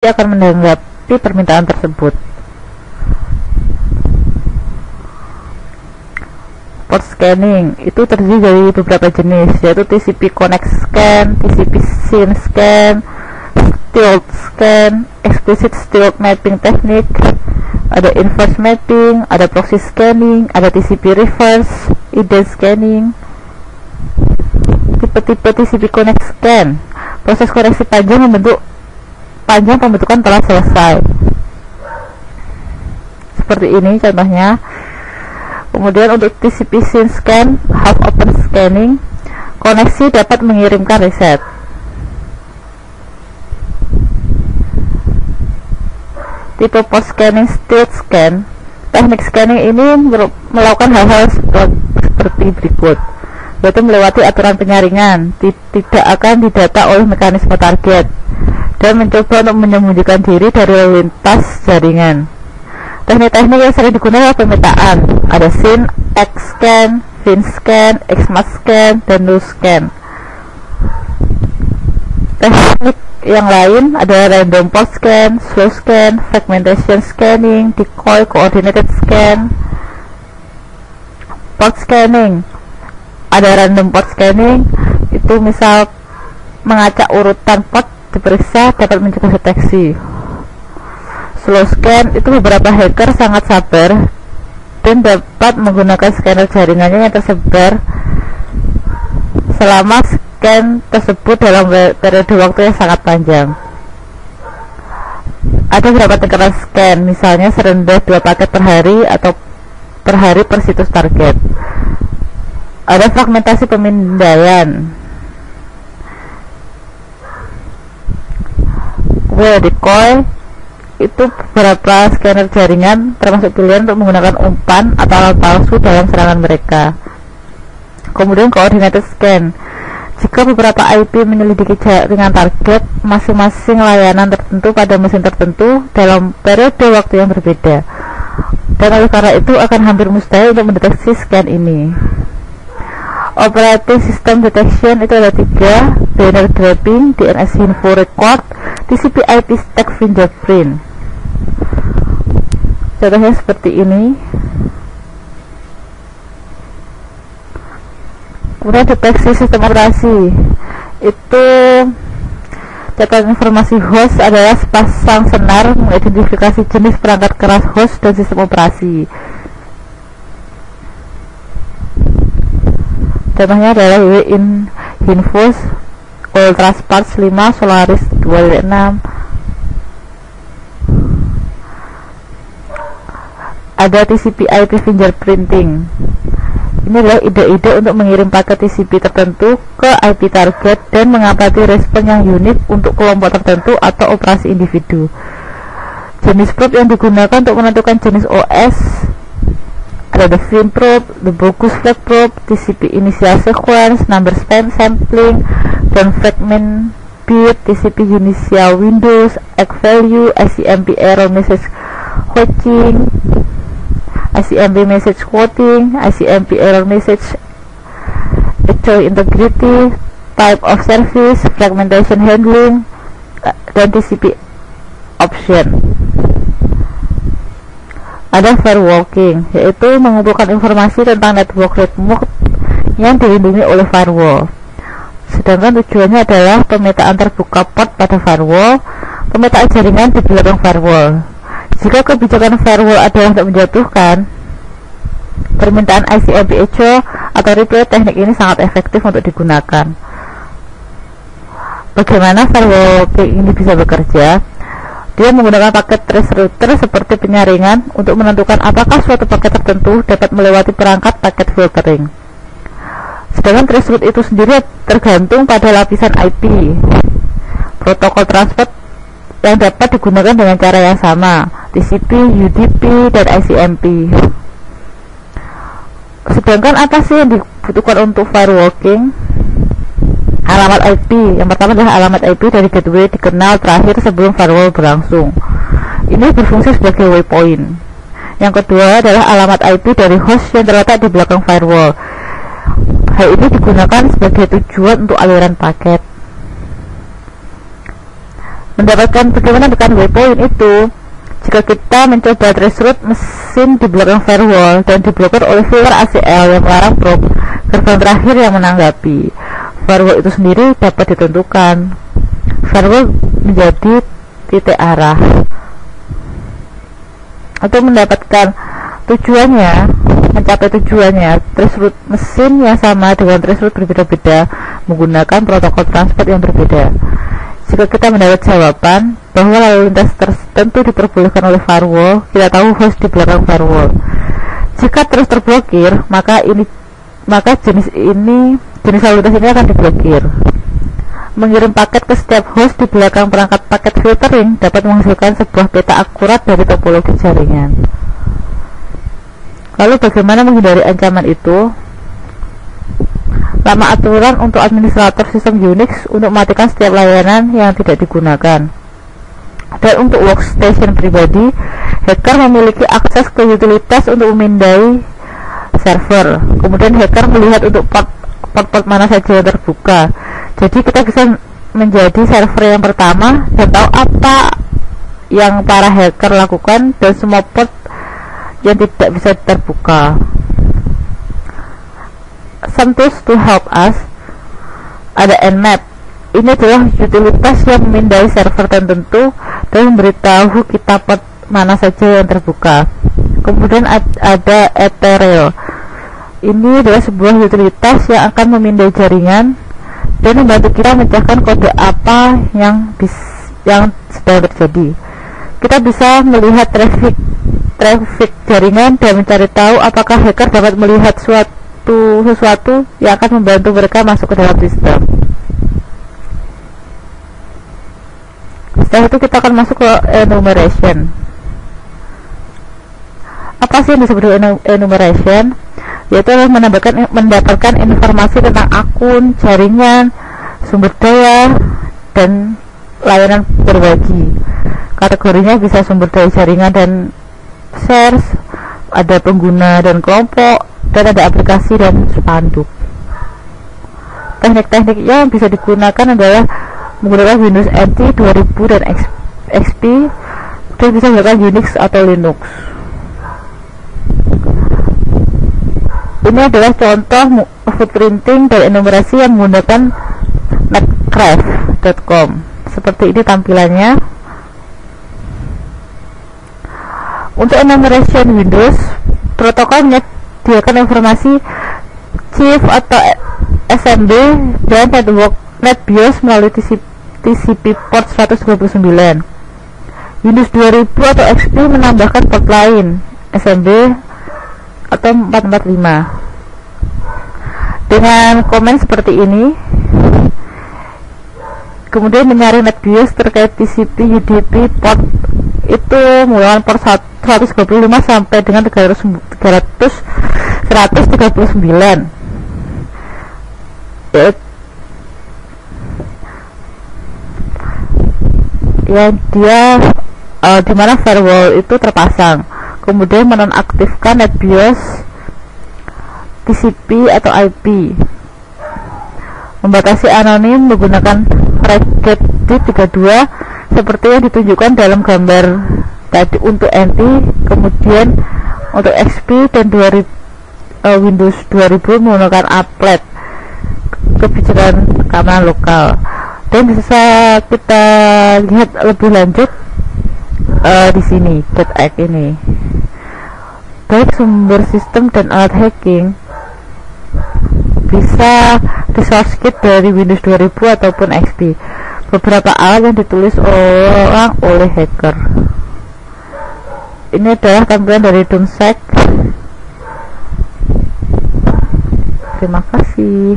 dia akan menanggapi permintaan tersebut. Port scanning itu terdiri dari beberapa jenis, yaitu TCP Connect Scan, TCP SYN Scan, Stealth Scan, Explicit Stealth Mapping Technique, ada Inverse Mapping, ada Proxy Scanning, ada TCP Reverse, Ident Scanning. Tipe-tipe TCP Connect Scan, proses koneksi panjang pembentukan telah selesai, seperti ini contohnya. Kemudian untuk TCP SYN Scan, Half Open Scanning, koneksi dapat mengirimkan reset. Tipe Post Scanning Stealth Scan, teknik scanning ini melakukan hal-hal seperti berikut, yaitu melewati aturan penyaringan, tidak akan didata oleh mekanisme target, dan mencoba untuk menyembunyikan diri dari lalu lintas jaringan. Teknik-teknik yang sering digunakan pemetaan ada SYN, X-Scan, FIN-Scan, XMAS-Scan, dan NuScan. Teknik yang lain ada Random Port Scan, Slow Scan, Fragmentation Scanning, Decoy Coordinated Scan. Port Scanning ada Random Port Scanning, itu misal mengacak urutan port diperiksa dapat mencegah deteksi. Slow Scan itu beberapa hacker sangat sabar dan dapat menggunakan scanner jaringannya yang tersebar selama scan tersebut dalam periode waktu yang sangat panjang. Ada beberapa tekanan scan, misalnya serendah 2 paket per hari atau per hari per situs target. Ada fragmentasi pemindaian, Decoy itu beberapa scanner jaringan termasuk pilihan untuk menggunakan umpan atau alat palsu dalam serangan mereka. Kemudian Coordinated Scan, jika beberapa IP menyelidiki jaringan target masing-masing layanan tertentu pada mesin tertentu dalam periode waktu yang berbeda, dan oleh karena itu akan hampir mustahil untuk mendeteksi scan ini. Operating System Detection itu ada 3, Banner Grabbing, DNS Info Record, TCP IP Stack Fingerprint. Contohnya seperti ini. Kemudian deteksi sistem operasi, itu catatan informasi host adalah sepasang senar mengidentifikasi jenis perangkat keras host dan sistem operasi. Contohnya adalah Winfos, Ultraspark 5, Solaris 2.6. Ada TCP IP fingerprinting. Ini adalah ide-ide untuk mengirim paket TCP tertentu ke IP target dan mengamati respon yang unik untuk kelompok tertentu atau operasi individu. Jenis probe yang digunakan untuk menentukan jenis OS ada the FIN probe, the bogus flag probe, TCP initial sequence, number span sampling, dan fragment bit, TCP initial Windows, egg value, ICMP error message quoting, ICMP message quoting, ICMP error message actual integrity, type of service, fragmentation handling, dan TCP option. Ada firewalking, yaitu mengumpulkan informasi tentang network remote yang dilindungi oleh firewall. Sedangkan tujuannya adalah pemetaan terbuka port pada firewall, pemetaan jaringan di belakang firewall. Jika kebijakan firewall adalah untuk menjatuhkan permintaan ICMP echo atau replay, teknik ini sangat efektif untuk digunakan. Bagaimana firewalking ini bisa bekerja? Dia menggunakan paket trace router seperti penyaringan untuk menentukan apakah suatu paket tertentu dapat melewati perangkat paket filtering. Sedangkan trace route itu sendiri tergantung pada lapisan IP, protokol transport yang dapat digunakan dengan cara yang sama, TCP, UDP, dan ICMP. Sedangkan apa sih yang dibutuhkan untuk firewalking? Alamat IP. Yang pertama adalah alamat IP dari gateway dikenal terakhir sebelum firewall berlangsung. Ini berfungsi sebagai waypoint. Yang kedua adalah alamat IP dari host yang terletak di belakang firewall. Hal ini digunakan sebagai tujuan untuk aliran paket. Bagaimana dengan waypoint itu? Jika kita mencoba traceroute mesin di belakang firewall dan diblokir oleh filter ACL yang melarang probe, gerbang terakhir yang menanggapi firewall itu sendiri dapat ditentukan. Firewall menjadi titik arah. Untuk mendapatkan mencapai tujuannya, traceroute mesin yang sama dengan traceroute berbeda-beda menggunakan protokol transport yang berbeda. Jika kita mendapat jawaban bahwa lalu lintas tertentu diperbolehkan oleh firewall, kita tahu host di belakang firewall. Jika terus terblokir, maka jenis lalu lintas ini akan diblokir. Mengirim paket ke setiap host di belakang perangkat paket filtering dapat menghasilkan sebuah peta akurat dari topologi jaringan. Lalu bagaimana menghindari ancaman itu? Nama aturan untuk administrator sistem Unix untuk mematikan setiap layanan yang tidak digunakan. Dan untuk workstation pribadi, hacker memiliki akses ke utilitas untuk memindai server. Kemudian hacker melihat untuk port mana saja yang terbuka. Jadi kita bisa menjadi server yang pertama dan tahu apa yang para hacker lakukan dan semua port yang tidak bisa terbuka. Tools to help us, ada Nmap. Ini adalah utilitas yang memindai server tertentu dan memberitahu kita port mana saja yang terbuka. Kemudian ada Ethereal. Ini adalah sebuah utilitas yang akan memindai jaringan dan membantu kita memecahkan kode apa yang sedang terjadi. Kita bisa melihat traffic jaringan dan mencari tahu apakah hacker dapat melihat sesuatu yang akan membantu mereka masuk ke dalam sistem. Setelah itu kita akan masuk ke enumeration. Apa sih yang disebut enumeration? Yaitu mendapatkan informasi tentang akun, jaringan, sumber daya, dan layanan berbagi. Kategorinya bisa sumber daya jaringan dan shares, ada pengguna dan kelompok, dan ada aplikasi dan spanduk. Teknik-teknik yang bisa digunakan adalah menggunakan Windows NT 2000 dan XP, dan bisa menggunakan Unix atau Linux. Ini adalah contoh footprinting dan enumerasi yang menggunakan netcraft.com. Seperti ini tampilannya. Untuk enumeration Windows, protokol menyediakan informasi chief atau SMB dan NetBIOS melalui TCP port 129. Windows 2000 atau XP menambahkan port lain, SMB atau 445. Dengan komen seperti ini, kemudian menyaring NetBIOS terkait TCP UDP port itu mulai port 135 sampai dengan 139. Ya, dia di mana firewall itu terpasang. Kemudian menonaktifkan NetBIOS TCP atau IP. Membatasi anonim menggunakan RegedD32 seperti yang ditunjukkan dalam gambar tadi untuk NT. Kemudian untuk XP dan Windows 2000 menggunakan applet, kebijakan keamanan lokal. Dan bisa kita lihat lebih lanjut di sini .egg ini. Baik sumber sistem dan alat hacking bisa resource kit dari Windows 2000 ataupun XP. Beberapa alat yang ditulis orang oleh hacker. Ini adalah tampilan dari DOMSEC. Terima kasih.